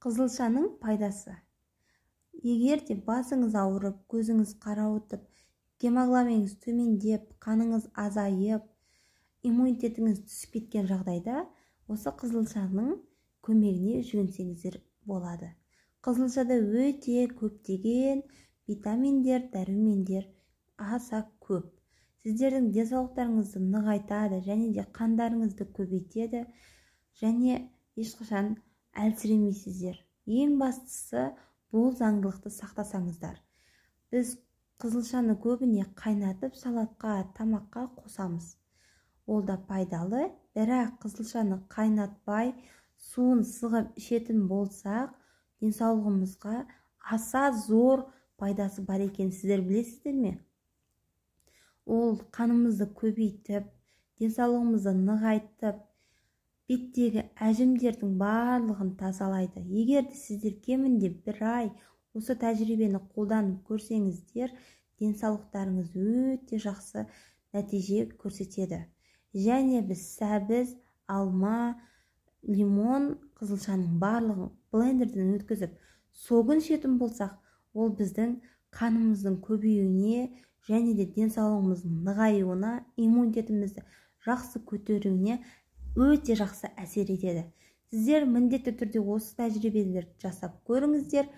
Қызылшаның пайдасы. Егер де басыңыз ауырып, көзіңіз қарауытып, гемоглобиніңіз төмендеп, қаныңыз азайып, иммунитетіңіз түсіп кеткен жағдайда, осы қызылшаның көмегіне жүгінсеңіздер болады. Қызылшада өте көптеген витаминдер, дәрумендер аса көп. Сіздердің денсаулықтарыңызды нығайтады және де қандарыңызды көбейтеді және ешқашан әлсіремейсіздер. Ең бастысы бұл заңдылықты сақтасаңыздар. Біз қызылшаны көбіне қайнатып салатқа, тамаққа қосамыз. Ол да пайдалы, бірақ қызылшаны қайнатпай, суын сығып ішетін болсақ, денсаулығымызға аса зор пайдасы бар екен. Сіздер білесіздер ме? Ол қанымызды көбейтіп, денсаулығымызды нығайтып, беттегі әжімдердің барлығын тазалайды. Егер де сіздер кемінде бір ай осы тәжірибені қолданып көрсеңіздер, денсаулықтарыңыз өте жақсы нәтиже көрсетеді. Және біз сәбіз, алма, лимон, қызылшаның барлығын блендерден өткізіп, согын ішетін болсақ, ол біздің қанымыздың көбеюіне және де денсаулығымыздың нығаюына, иммунитетімізді жақсы көтеруіне өте жақсы әсер етеді. Сіздер міндетті түрде осы тәжірибелерді жасап көріңіздер,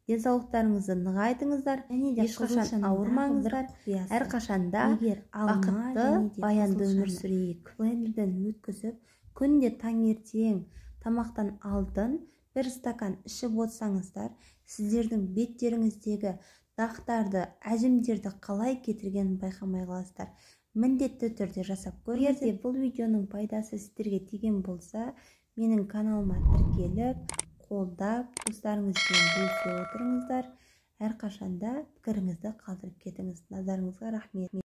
денсаулықтарыңызды нығайтыңыздар және де ешқашан ауырмаңыздар. Әрқашанда бақытты, баянды өмір сүрейік. Блендерден өткізіп, күнде таңертең тамақтан алдын бір стакан ішіп отырсаңыздар, сіздердің беттеріңіздегі дақтарды, әжімдерді қалай кетіргенін байқамай қаласыздар. Міндетті түрде жасап көріңіздер. Егер бұл видеоның пайдасы сіздерге тиген болса, менің каналыма тіркеліп, қолдап, достарыңызбен бөлісе отырыңыздар. Әрқашанда пікіріңізді қалдырып кетіңіз. Назарыңызға рахмет.